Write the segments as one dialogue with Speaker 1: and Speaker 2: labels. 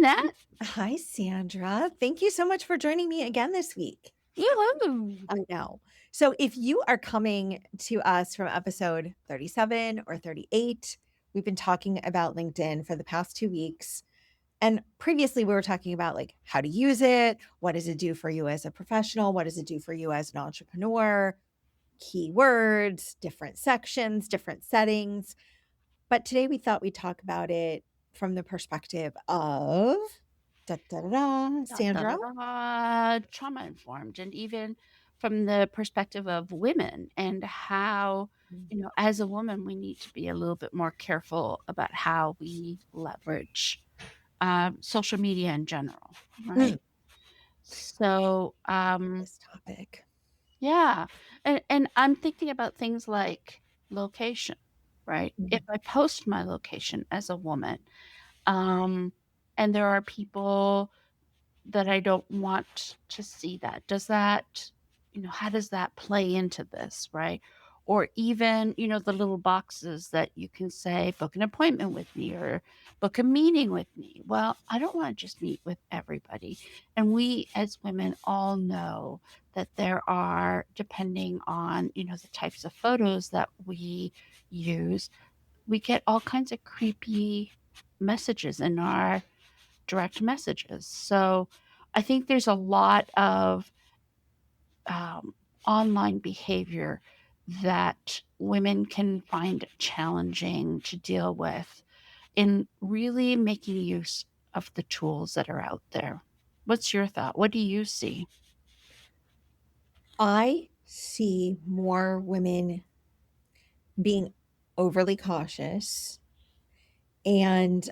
Speaker 1: Annette.
Speaker 2: Hi, Sandra. Thank you so much for joining me again this week.
Speaker 1: Yoo-hoo.
Speaker 2: I know. So, if you are coming to us from episode 37 or 38, we've been talking about LinkedIn for the past 2 weeks. And previously, we were talking about like how to use it. What does it do for you as a professional? What does it do for you as an entrepreneur? Keywords, different sections, different settings. But today we thought we'd talk about it from the perspective of
Speaker 1: Da, da, da,
Speaker 2: Sandra.
Speaker 1: da, trauma informed, and even from the perspective of women and how, as a woman, we need to be a little bit more careful about how we leverage social media in general, right?
Speaker 2: Mm,
Speaker 1: So,
Speaker 2: this topic.
Speaker 1: yeah, and I'm thinking about things like location, right? If
Speaker 2: Mm,
Speaker 1: I post my location as a woman, um, and there are people that I don't want to see that. Does that, how does that play into this, right? Or even, the little boxes that you can say, book an appointment with me or book a meeting with me. Well, I don't want to just meet with everybody. And we as women all know that there are, depending on, the types of photos that we use, we get all kinds of creepy messages in our direct messages. So I think there's a lot of online behavior that women can find challenging to deal with in really making use of the tools that are out there. What's your thought? What do you see?
Speaker 2: I see more women being overly cautious and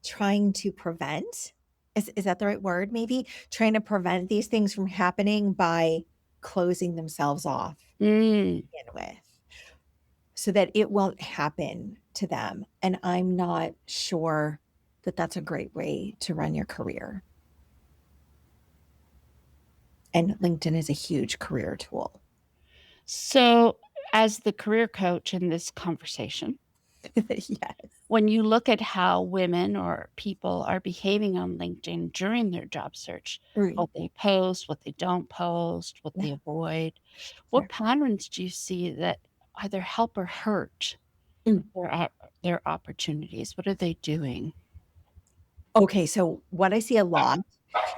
Speaker 2: trying to prevent. Is that the right word? Maybe trying to prevent these things from happening by closing themselves off to
Speaker 1: Mm.
Speaker 2: begin with, so that it won't happen to them. And I'm not sure that that's a great way to run your career. And LinkedIn is a huge career tool.
Speaker 1: So, as the career coach in this conversation,
Speaker 2: Yes.
Speaker 1: when you look at how women or people are behaving on LinkedIn during their job search,
Speaker 2: Right.
Speaker 1: what they post, what they don't post, what
Speaker 2: Yeah.
Speaker 1: they avoid, what
Speaker 2: Sure.
Speaker 1: patterns do you see that either help or hurt
Speaker 2: Mm.
Speaker 1: their opportunities? What are they doing?
Speaker 2: Okay. So, what I see a lot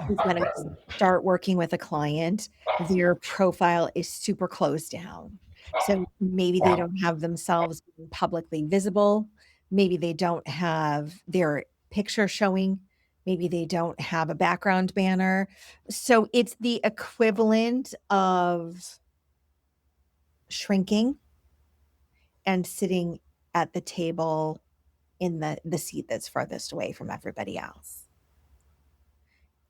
Speaker 2: is when I start working with a client, their profile is super closed down. So, maybe they don't have themselves being publicly visible. Maybe they don't have their picture showing. Maybe they don't have a background banner. So, it's the equivalent of shrinking and sitting at the table in the seat that's farthest away from everybody else.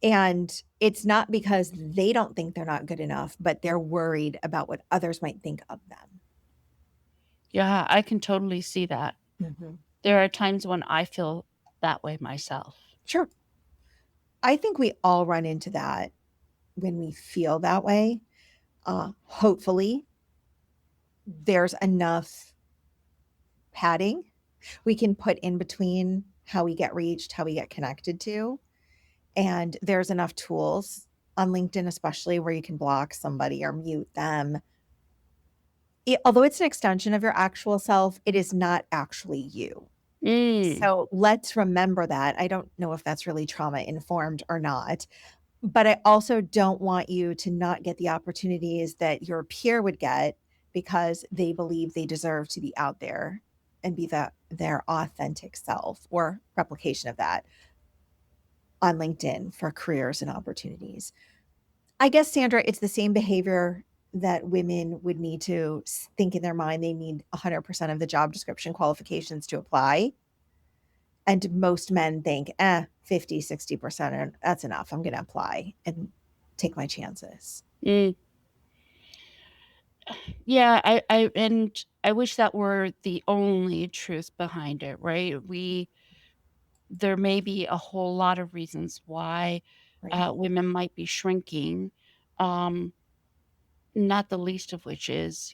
Speaker 2: And it's not because they don't think they're not good enough, but they're worried about what others might think of them.
Speaker 1: Yeah, I can totally see that.
Speaker 2: Mhm.
Speaker 1: There are times when I feel that way myself.
Speaker 2: Sure. I think we all run into that when we feel that way. Hopefully, there's enough padding we can put in between how we get reached, how we get connected to. And there's enough tools on LinkedIn, especially where you can block somebody or mute them. Although it's an extension of your actual self, it is not actually you.
Speaker 1: Mm.
Speaker 2: So let's remember that. I don't know if that's really trauma informed or not, but I also don't want you to not get the opportunities that your peer would get because they believe they deserve to be out there and be their authentic self or replication of that on LinkedIn for careers and opportunities. I guess, Sandra, it's the same behavior that women would need to think in their mind. They need 100% of the job description qualifications to apply. And most men think, 50, 60%, and that's enough. I'm going to apply and take my chances.
Speaker 1: Mm. Yeah, I wish that were the only truth behind it, right? There may be a whole lot of reasons why
Speaker 2: Right.
Speaker 1: women might be shrinking, um, not the least of which is,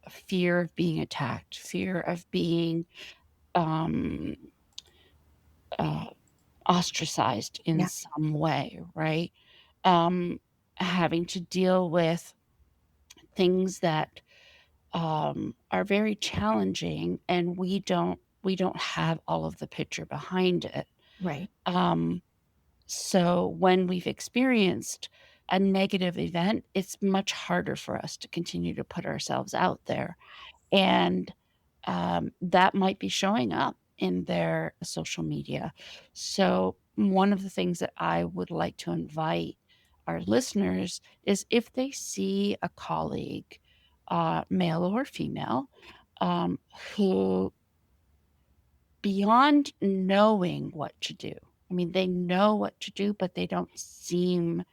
Speaker 1: fear of being attacked, fear of being um, uh, ostracized in
Speaker 2: Yeah,
Speaker 1: some way, right? Um, Having to deal with things that are very challenging, and we don't have all of the picture behind it.
Speaker 2: right.
Speaker 1: Um, so when we've experienced a negative event, it's much harder for us to continue to put ourselves out there. And that might be showing up in their social media. So, one of the things that I would like to invite our listeners is if they see a colleague, male or female, um, who beyond knowing what to do, I mean, they know what to do, but they don't seem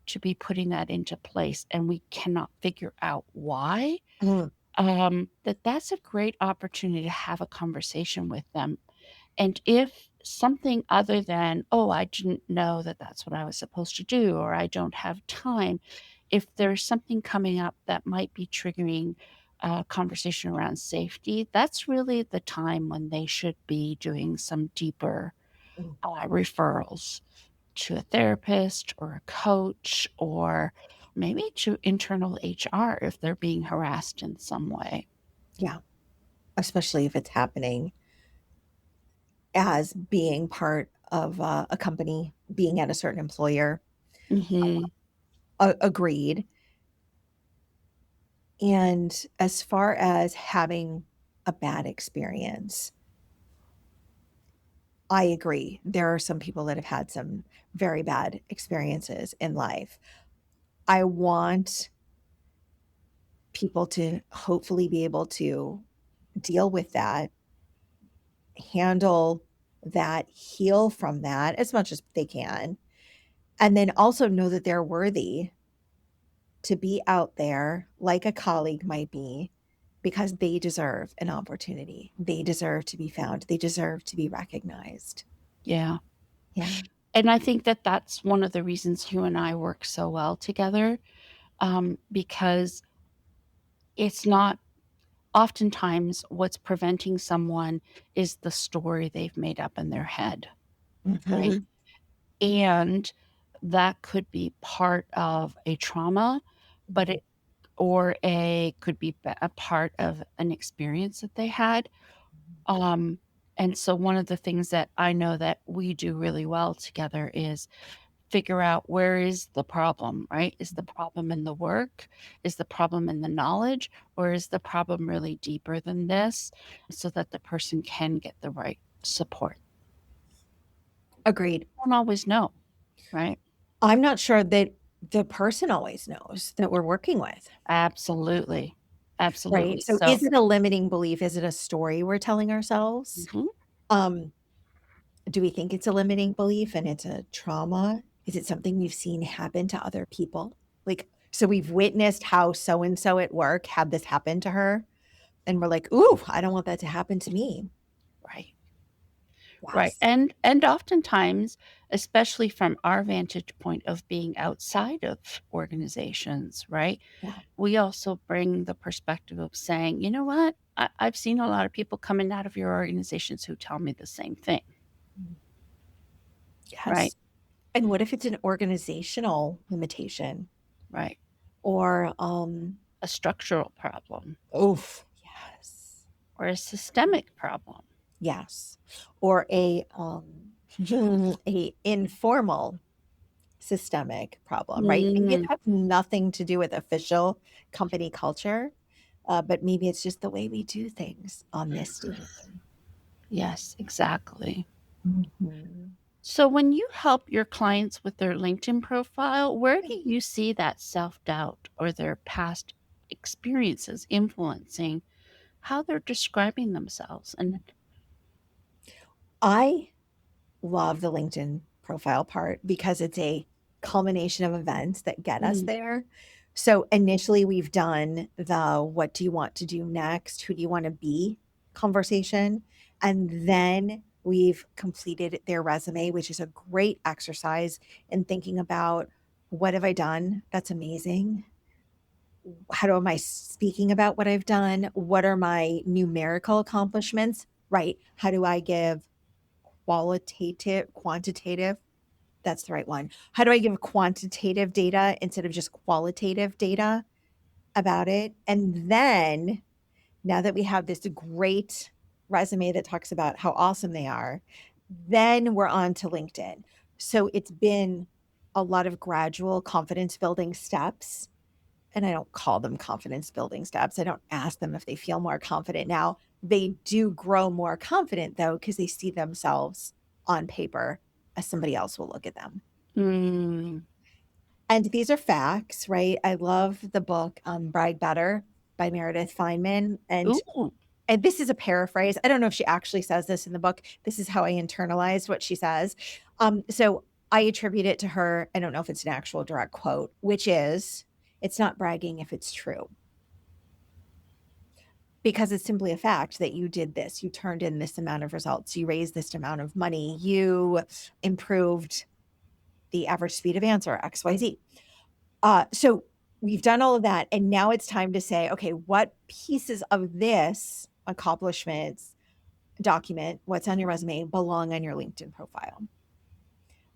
Speaker 1: to be putting that into place, and we cannot figure out why.
Speaker 2: Mm,
Speaker 1: That's a great opportunity to have a conversation with them. And if something other than, "Oh, I didn't know that that's what I was supposed to do," or "I don't have time," if there's something coming up that might be triggering a conversation around safety, that's really the time when they should be doing some deeper,
Speaker 2: mm,
Speaker 1: referrals to a therapist or a coach or maybe to internal HR if they're being harassed in some way.
Speaker 2: yeah, especially if it's happening as being part of, a company, being at a certain employer.
Speaker 1: Mhm.
Speaker 2: Agreed. And as far as having a bad experience, I agree. There are some people that have had some very bad experiences in life. I want people to hopefully be able to deal with that, handle that, heal from that as much as they can, and then also know that they're worthy to be out there like a colleague might be because they deserve an opportunity. They deserve to be found. They deserve to be recognized.
Speaker 1: Yeah.
Speaker 2: Yeah.
Speaker 1: And I think that that's one of the reasons you and I work so well together, because it's not oftentimes what's preventing someone is the story they've made up in their head, right?
Speaker 2: Mhm.
Speaker 1: And that could be part of a trauma, but
Speaker 2: Mhm.
Speaker 1: it or a could be a part of an experience that they had. Um, and so one of the things that I know that we do really well together is figure out where is the problem, right? Is the problem in the work? Is the problem in the knowledge? Or is the problem really deeper than this so that the person can get the right support?
Speaker 2: Agreed.
Speaker 1: Don't always know, right?
Speaker 2: I'm not sure that the person always knows that we're working with,
Speaker 1: Absolutely.
Speaker 2: right?
Speaker 1: Absolutely.
Speaker 2: So
Speaker 1: So,
Speaker 2: is it a limiting belief? Is it a story we're telling ourselves?
Speaker 1: mhm,
Speaker 2: Um, do we think it's a limiting belief and it's a trauma? Is it something we've seen happen to other people? Like, so we've witnessed how so and so at work had this happen to her, and we're like, "Ooh, I don't want that to happen to me."
Speaker 1: right. Right,
Speaker 2: Yes.
Speaker 1: and oftentimes, especially from our vantage point of being outside of organizations, right,
Speaker 2: Yeah.
Speaker 1: we also bring the perspective of saying, "You know what? I've seen a lot of people coming out of your organizations who tell me the same thing,"
Speaker 2: Mm.
Speaker 1: right?
Speaker 2: Yes. And what if it's an organizational limitation
Speaker 1: Right.
Speaker 2: or,
Speaker 1: A structural problem
Speaker 2: oof, yes.
Speaker 1: or a systemic problem.
Speaker 2: Yes. Or a, a informal systemic problem, right? Maybe it
Speaker 1: Mm,
Speaker 2: has nothing to do with official company culture, but maybe it's just the way we do things on this team.
Speaker 1: yes, exactly.
Speaker 2: Mhm.
Speaker 1: So when you help your clients with their LinkedIn profile, where do you see that self-doubt or their past experiences influencing how they're describing themselves? And
Speaker 2: I love the LinkedIn profile part because it's a culmination of events that get us
Speaker 1: mm,
Speaker 2: there. So initially, we've done the what do you want to do next? Who do you want to be conversation. And then we've completed their resume, which is a great exercise in thinking about what have I done? That's amazing. How am I speaking about what I've done? What are my numerical accomplishments? Right. How do I give quantitative, that's the right one. How do I give quantitative data instead of just qualitative data about it? And then now that we have this great resume that talks about how awesome they are, then we're on to LinkedIn. So it's been a lot of gradual confidence building steps. And I don't call them confidence building steps. I don't ask them if they feel more confident now. They do grow more confident though, because they see themselves on paper as somebody else will look at them.
Speaker 1: Mm.
Speaker 2: And these are facts, right? I love the book Brag Better by Meredith Feynman.
Speaker 1: Ooh.
Speaker 2: And this is a paraphrase. I don't know if she actually says this in the book. This is how I internalized what she says. So I attribute it to her. I don't know if it's an actual direct quote, which is, it's not bragging if it's true. Because it's simply a fact that you did this. You turned in this amount of results. You raised this amount of money. You improved the average speed of answer, XYZ. So we've done all of that. And now it's time to say, okay, what pieces of this accomplishments document, what's on your resume, belong on your LinkedIn profile?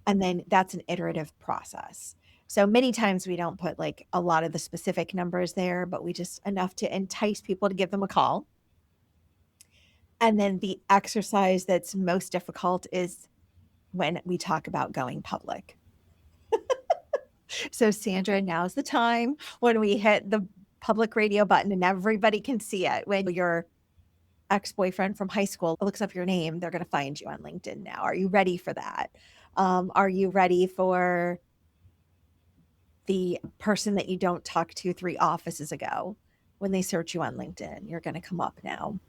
Speaker 2: And then that's an iterative process. So many times we don't put like a lot of the specific numbers there, but we just enough to entice people to give them a call. And then the exercise that's most difficult is when we talk about going public. So, Sandra, now's the time when we hit the public radio button and everybody can see it. When your ex boyfriend from high school looks up your name, they're going to find you on LinkedIn now. Are you ready for that? Are you ready for the person that you don't talk to 3 offices ago? When they search you on LinkedIn, you're going to come up now.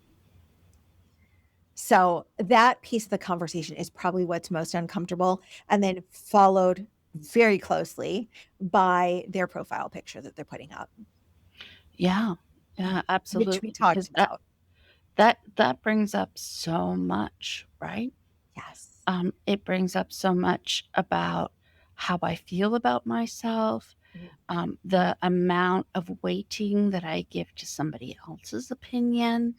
Speaker 2: So that piece of the conversation is probably what's most uncomfortable, and then followed very closely by their profile picture that they're putting up,
Speaker 1: Yeah. Yeah,
Speaker 2: which we
Speaker 1: absolutely,
Speaker 2: talked
Speaker 1: because
Speaker 2: about.
Speaker 1: that brings up so much, right?
Speaker 2: Yes.
Speaker 1: It brings up so much about how I feel about myself,
Speaker 2: Mhm.
Speaker 1: the amount of weighting that I give to somebody else's opinion,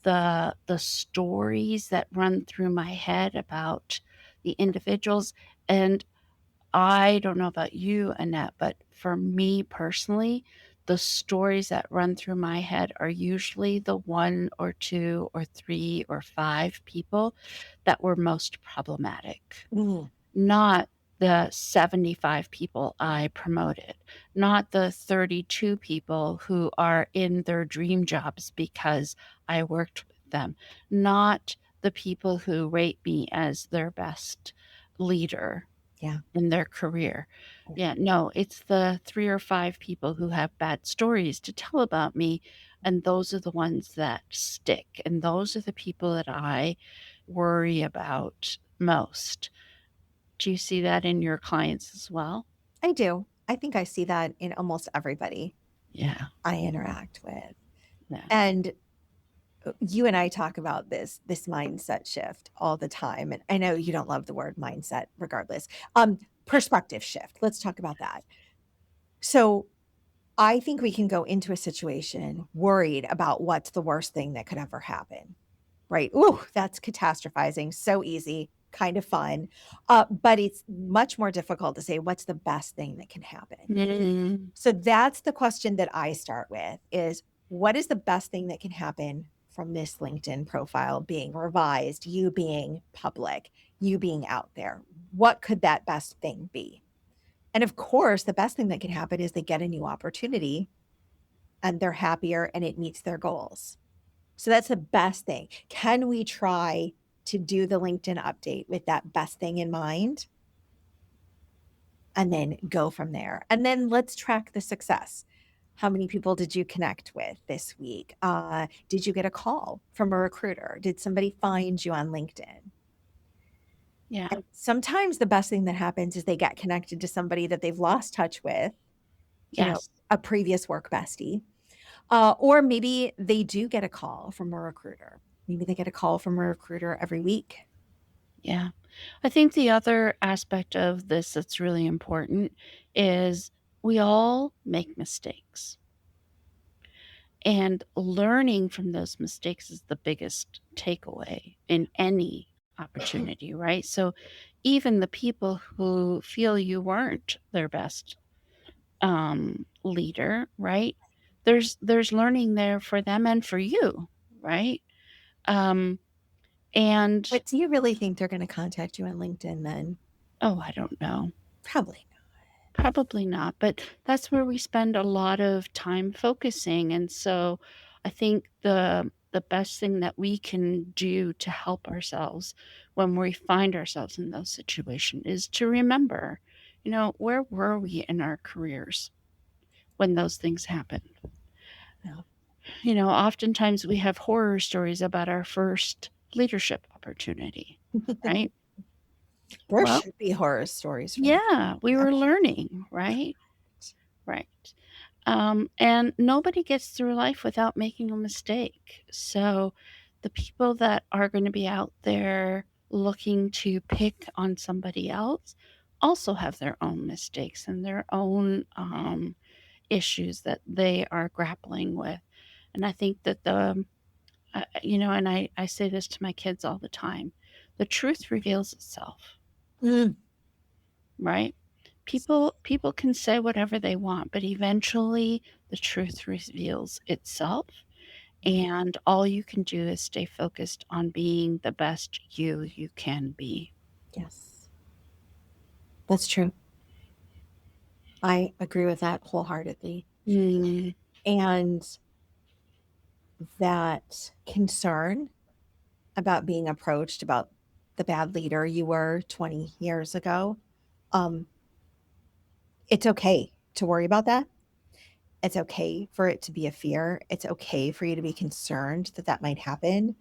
Speaker 1: the stories that run through my head about the individuals, and I don't know about you, Annette, but for me personally, the stories that run through my head are usually the 1 or 2 or 3 or 5 people that were most problematic,
Speaker 2: Mhm.
Speaker 1: not the 75 people I promoted, not the 32 people who are in their dream jobs because I worked with them, not the people who rate me as their best leader
Speaker 2: Yeah.
Speaker 1: in their career. Yeah, no, it's the 3 or 5 people who have bad stories to tell about me, and those are the ones that stick, and those are the people that I worry about most. Do you see that in your clients as well?
Speaker 2: I do. I think I see that in almost everybody
Speaker 1: Yeah,
Speaker 2: I interact with.
Speaker 1: yeah.
Speaker 2: And you and I talk about this mindset shift all the time. And I know you don't love the word mindset regardless. Perspective shift. Let's talk about that. So I think we can go into a situation worried about what's the worst thing that could ever happen. Right. Ooh, that's catastrophizing. So easy, kind of fun. But it's much more difficult to say what's the best thing that can happen.
Speaker 1: Mm,
Speaker 2: So that's the question that I start with is what is the best thing that can happen from this LinkedIn profile being revised, you being public, you being out there? What could that best thing be? And of course, the best thing that can happen is they get a new opportunity and they're happier and it meets their goals. So that's the best thing. Can we try to do the LinkedIn update with that best thing in mind and then go from there? And then let's track the success. How many people did you connect with this week? Did you get a call from a recruiter? Did somebody find you on LinkedIn?
Speaker 1: yeah,
Speaker 2: And sometimes the best thing that happens is they get connected to somebody that they've lost touch with,
Speaker 1: yes,
Speaker 2: a previous work bestie. Or maybe they do get a call from a recruiter. Maybe they get a call from a recruiter every week.
Speaker 1: yeah. I think the other aspect of this that's really important is we all make mistakes. And learning from those mistakes is the biggest takeaway in any. opportunity, right? So even the people who feel you weren't their best leader, right? There's learning there for them and for you, right? Um, and
Speaker 2: But do you really think they're gonna contact you on LinkedIn then?
Speaker 1: oh, I don't know.
Speaker 2: Probably not.
Speaker 1: Probably not, but that's where we spend a lot of time focusing, and so I think the best thing that we can do to help ourselves when we find ourselves in those situations is to remember, where were we in our careers when those things happened?
Speaker 2: No.
Speaker 1: Oftentimes we have horror stories about our first leadership opportunity, right?
Speaker 2: There
Speaker 1: Well,
Speaker 2: should be horror stories from
Speaker 1: yeah, we
Speaker 2: that.
Speaker 1: were learning, right? Right. And nobody gets through life without making a mistake. So the people that are going to be out there looking to pick on somebody else also have their own mistakes and their own issues that they are grappling with. And I think that and I say this to my kids all the time, the truth reveals itself,
Speaker 2: Mm.
Speaker 1: right? People can say whatever they want, but eventually the truth reveals itself, and all you can do is stay focused on being the best you can be.
Speaker 2: Yes, that's true. I agree with that wholeheartedly.
Speaker 1: Mm,
Speaker 2: And that concern about being approached about the bad leader you were 20 years ago, um, it's okay to worry about that. It's okay for it to be a fear. It's okay for you to be concerned that that might happen.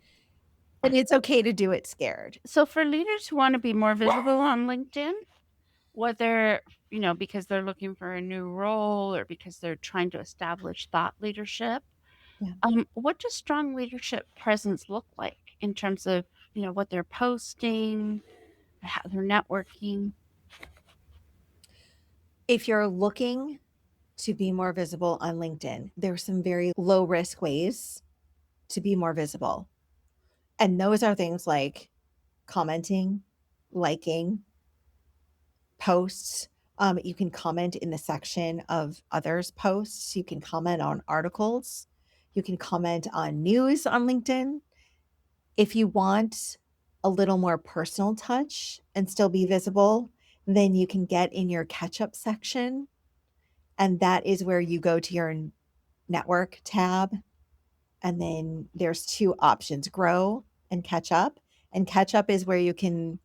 Speaker 2: And it's okay to do it scared.
Speaker 1: so for leaders who wanna be more visible on LinkedIn, whether, because they're looking for a new role or because they're trying to establish thought leadership,
Speaker 2: Yeah.
Speaker 1: what does strong leadership presence look like in terms of, what they're posting, how they're networking?
Speaker 2: If you're looking to be more visible on LinkedIn, there's some very low risk ways to be more visible. And those are things like commenting, liking posts. You can comment in the section of others' posts. You can comment on articles. You can comment on news on LinkedIn. If you want a little more personal touch and still be visible, then you can get in your catch up section. And that is where you go to your network tab. And then there's two options, grow and catch up. And catch up is where you can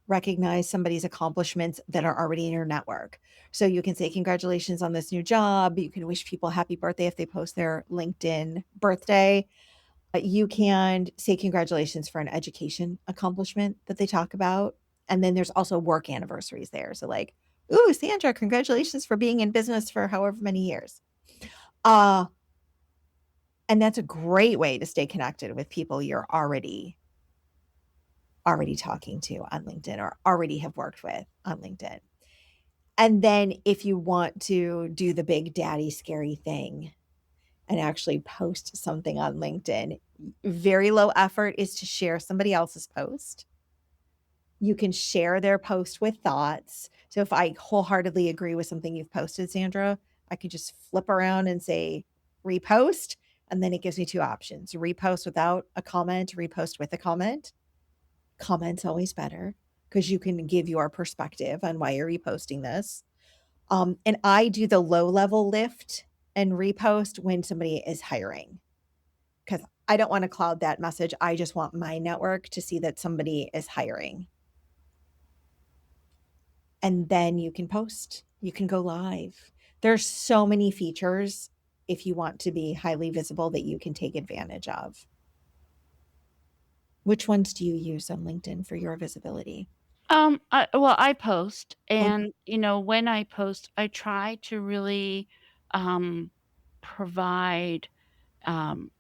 Speaker 2: recognize somebody's accomplishments that are already in your network. So you can say, congratulations on this new job. You can wish people happy birthday if they post their LinkedIn birthday. You can say congratulations for an education accomplishment that they talk about. And then there's also work anniversaries there. So, like, ooh, Sandra, congratulations for being in business for however many years. Uh, and that's a great way to stay connected with people you're already talking to on LinkedIn or already have worked with on LinkedIn. And then if you want to do the big daddy scary thing and actually post something on LinkedIn, very low effort is to share somebody else's post. You can share their post with thoughts. So if I wholeheartedly agree with something you've posted, Sandra, I could just flip around and say repost. And then it gives me two options: repost without a comment, repost with a comment. Comment's always better because you can give your perspective on why you're reposting this. And I do the low level lift and repost when somebody is hiring because I don't want to cloud that message. I just want my network to see that somebody is hiring. And then you can post, you can go live. There's so many features if you want to be highly visible that you can take advantage of. Which ones do you use on LinkedIn for your visibility?
Speaker 1: I post,
Speaker 2: Okay.
Speaker 1: and when I post, I try to really um, provide kind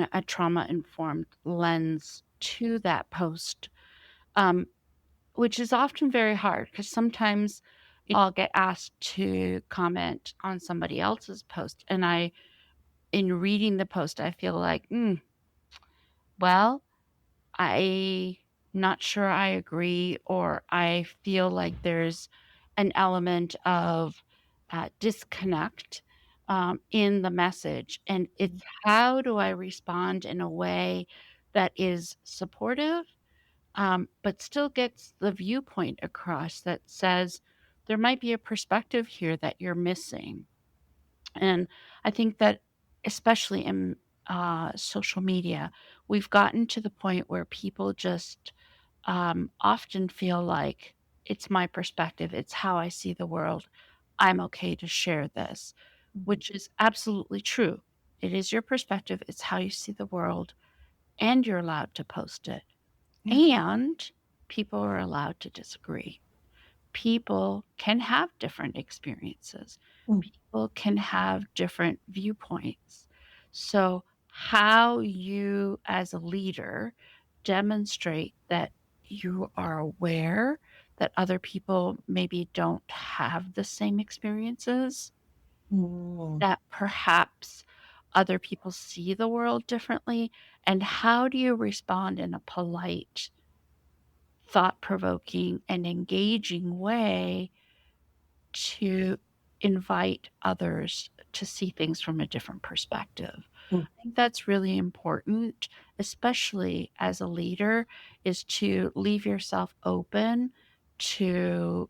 Speaker 1: of a trauma informed lens to that post, um, which is often very hard because sometimes I'll get asked to comment on somebody else's post, and in reading the post, I feel like, well, I not sure I agree, or I feel like there's an element of disconnect in the message. And it's how do I respond in a way that is supportive, but still gets the viewpoint across that says there might be a perspective here that you're missing. And I think that especially in social media, we've gotten to the point where people just often feel like it's my perspective, it's how I see the world. I'm okay to share this,
Speaker 2: Mhm.
Speaker 1: which is absolutely true. It is your perspective, it's how you see the world, and you're allowed to post it.
Speaker 2: Yeah.
Speaker 1: And people are allowed to disagree. People can have different experiences.
Speaker 2: Mm,
Speaker 1: People can have different viewpoints. So, how you as a leader demonstrate that you are aware that other people maybe don't have the same experiences,
Speaker 2: mm,
Speaker 1: that perhaps other people see the world differently, and how do you respond in a polite, thought provoking, and engaging way to invite others to see things from a different perspective.
Speaker 2: mm,
Speaker 1: I think that's really important, especially as a leader, is to leave yourself open to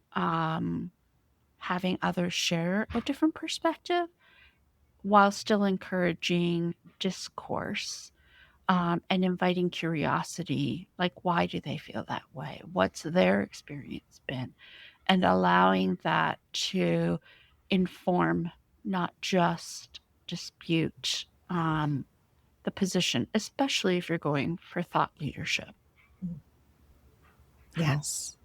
Speaker 1: having others share a different perspective while still encouraging discourse and inviting curiosity. Like, why do they feel that way? What's their experience been? And allowing that to inform, not just dispute, the position, especially if you're going for thought leadership.
Speaker 2: mm. Yes.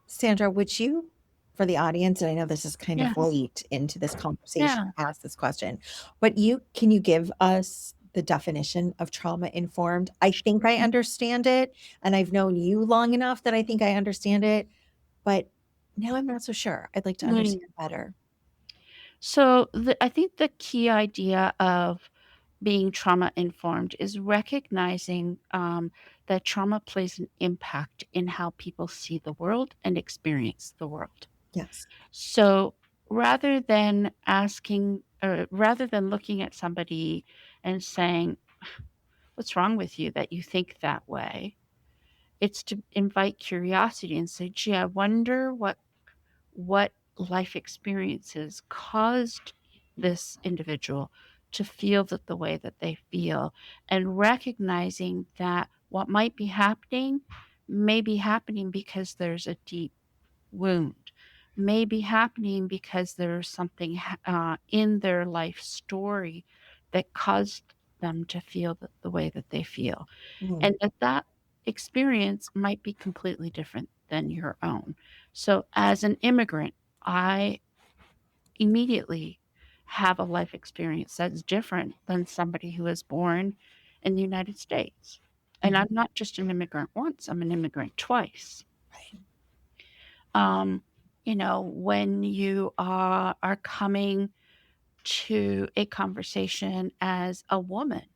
Speaker 2: Sandra, would you, for the audience, and I know this is kind
Speaker 1: Yeah,
Speaker 2: of late into this conversation
Speaker 1: yeah.
Speaker 2: to ask this question, but can you give us the definition of trauma informed? I think I understand it, and I've known you long enough that I think I understand it, but now I'm not so sure. I'd like to
Speaker 1: Mm.
Speaker 2: understand better.
Speaker 1: So I think the key idea of being trauma informed is recognizing that trauma plays an impact in how people see the world and experience the world.
Speaker 2: Yes.
Speaker 1: So rather than looking at somebody and saying, "What's wrong with you that you think that way?" It's to invite curiosity and say, "Gee, I wonder what life experiences caused this individual to feel that the way that they feel," and recognizing that what might be happening may be happening because there's a deep wound, may be happening because there's something in their life story that caused them to feel the way that they feel,
Speaker 2: Mm,
Speaker 1: and that experience might be completely different than your own. So, as an immigrant, I immediately have a life experience that's different than somebody who was born in the United States. And
Speaker 2: mhm,
Speaker 1: I'm not just an immigrant once, I'm an immigrant twice.
Speaker 2: right.
Speaker 1: Um, when you are coming to a conversation as a woman,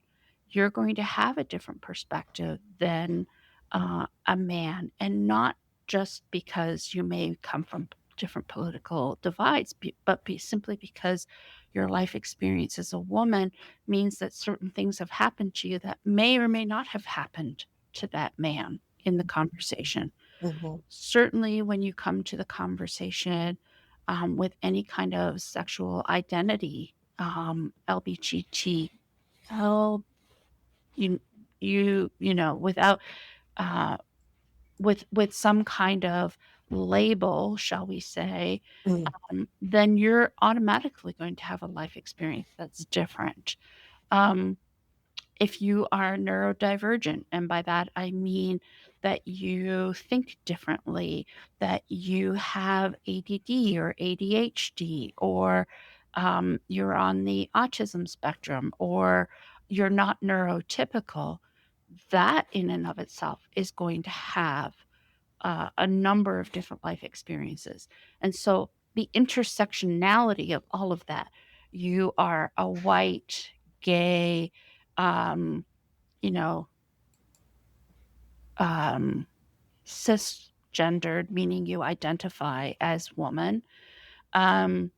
Speaker 1: you're going to have a different perspective than a man, and not just because you may come from different political divides, but simply because your life experience as a woman means that certain things have happened to you that may or may not have happened to that man in the conversation.
Speaker 2: Mhm,
Speaker 1: Certainly, when you come to the conversation with any kind of sexual identity, LBGT, you without uh, with some kind of label, shall we say,
Speaker 2: mm,
Speaker 1: then you're automatically going to have a life experience that's different. Um, if you are neurodivergent, and by that I mean that you think differently, that you have ADD or ADHD, or you're on the autism spectrum, or you're not neurotypical, that in and of itself is going to have a number of different life experiences. And so the intersectionality of all of that, you are a white, gay, um, you know, um, cisgendered, meaning you identify as woman, um,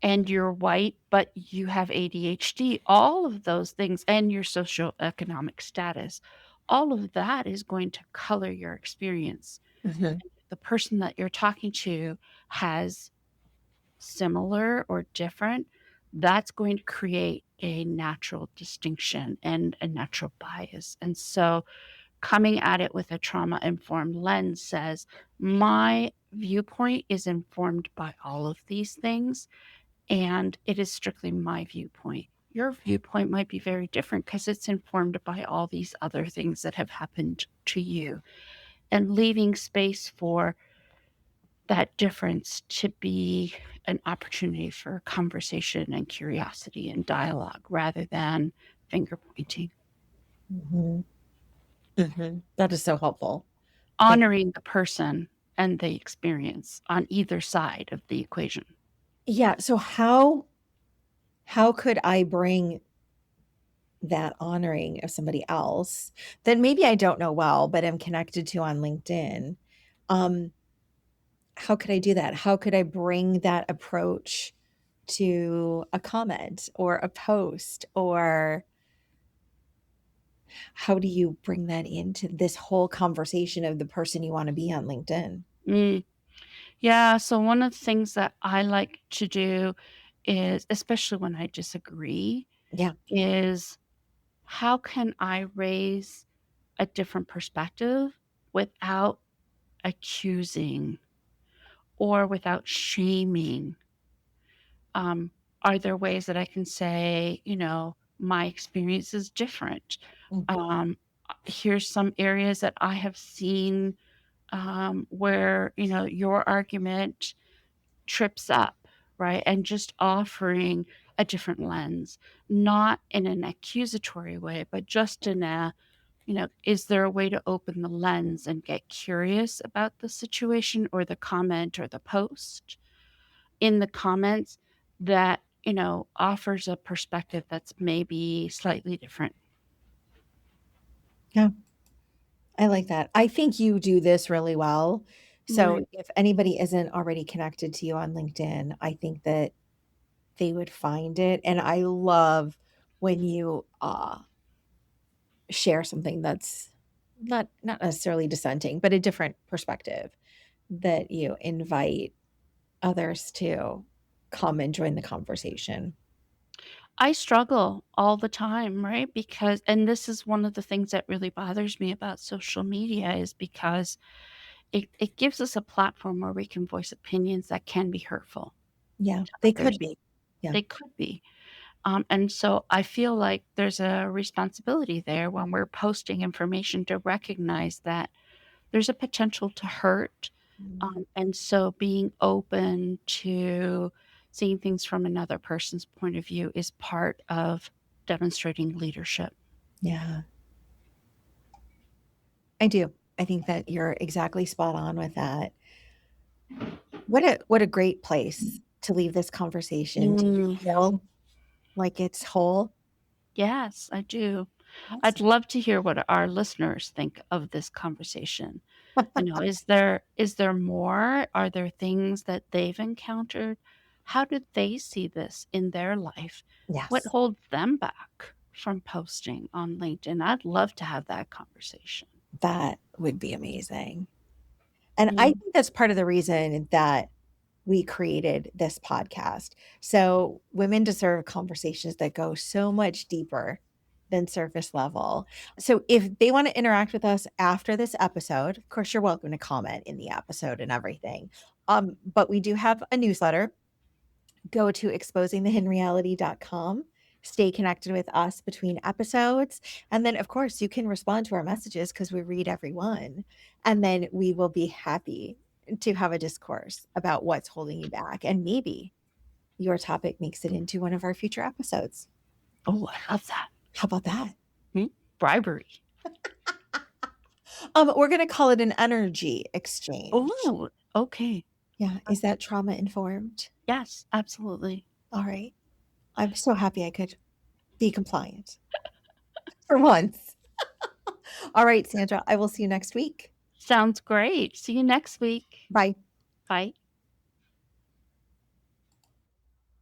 Speaker 1: and you're white, but you have ADHD, all of those things, and your socioeconomic status, all of that is going to color your experience.
Speaker 2: Mhm.
Speaker 1: The person that you're talking to has similar or different, that's going to create a natural distinction and a natural bias. And so coming at it with a trauma informed lens says, my viewpoint is informed by all of these things, and it is strictly my viewpoint. Your viewpoint might be very different because it's informed by all these other things that have happened to you, and leaving space for that difference to be an opportunity for conversation and curiosity and dialogue rather than finger pointing.
Speaker 2: Mhm. Mhm. That is so helpful. Thank
Speaker 1: Honoring the person and the experience on either side of the equation.
Speaker 2: Yeah, so how could I bring that honoring of somebody else that maybe I don't know well, but am connected to on LinkedIn? Um, how could I do that? How could I bring that approach to a comment or a post? Or how do you bring that into this whole conversation of the person you wanna be on LinkedIn?
Speaker 1: Mm. Yeah, so one of the things that I like to do is, especially when I disagree,
Speaker 2: Yeah.
Speaker 1: is how can I raise a different perspective without accusing or without shaming? Um, are there ways that I can say, my experience is different?
Speaker 2: Mhm.
Speaker 1: Here's some areas that I have seen where, your argument trips up, right? And just offering a different lens, not in an accusatory way, but just in a, is there a way to open the lens and get curious about the situation or the comment or the post in the comments that, offers a perspective that's maybe slightly different?
Speaker 2: Yeah. I like that. I think you do this really well. So
Speaker 1: Right.
Speaker 2: if anybody isn't already connected to you on LinkedIn, I think that they would find it. And I love when you share something that's not necessarily dissenting, but a different perspective that you invite others to come and join the conversation.
Speaker 1: I struggle all the time, right? Because and this is one of the things that really bothers me about social media is because it gives us a platform where we can voice opinions that can be hurtful
Speaker 2: Yeah,
Speaker 1: to
Speaker 2: they
Speaker 1: others.
Speaker 2: could be. Yeah.
Speaker 1: They could be. And so I feel like there's a responsibility there when we're posting information to recognize that there's a potential to hurt.
Speaker 2: Mhm.
Speaker 1: And so being open to seeing things from another person's point of view is part of demonstrating leadership.
Speaker 2: Yeah, I do. I think that you're exactly spot on with that. What a great place to leave this conversation. Do you
Speaker 1: Mm,
Speaker 2: feel like it's whole?
Speaker 1: yes, I do. I'd
Speaker 2: Awesome.
Speaker 1: love to hear what our listeners think of this conversation. Is there more? Are there things that they've encountered? How did they see this in their life? What
Speaker 2: Yes,
Speaker 1: holds them back from posting on LinkedIn? I'd love to have that conversation.
Speaker 2: that would be amazing. And I
Speaker 1: Mm,
Speaker 2: think that's part of the reason that we created this podcast. So, women deserve conversations that go so much deeper than surface level. So, if they want to interact with us after this episode, of course, you're welcome to comment in the episode and everything. But we do have a newsletter. Go to exposingthehiddenreality.com. Stay connected with us between episodes. And then, of course, you can respond to our messages because we read every one. And then we will be happy to have a discourse about what's holding you back. And maybe your topic makes it into one of our future episodes.
Speaker 1: oh, I love that.
Speaker 2: How about that?
Speaker 1: Mm, bribery.
Speaker 2: We're going to call it an energy exchange.
Speaker 1: Oh, okay.
Speaker 2: Yeah. Is that trauma informed?
Speaker 1: Yes, absolutely.
Speaker 2: All right. I'm so happy I could be compliant for once. All right, Sandra, I will see you next week.
Speaker 1: Sounds great. See you next week.
Speaker 2: Bye.
Speaker 1: Bye.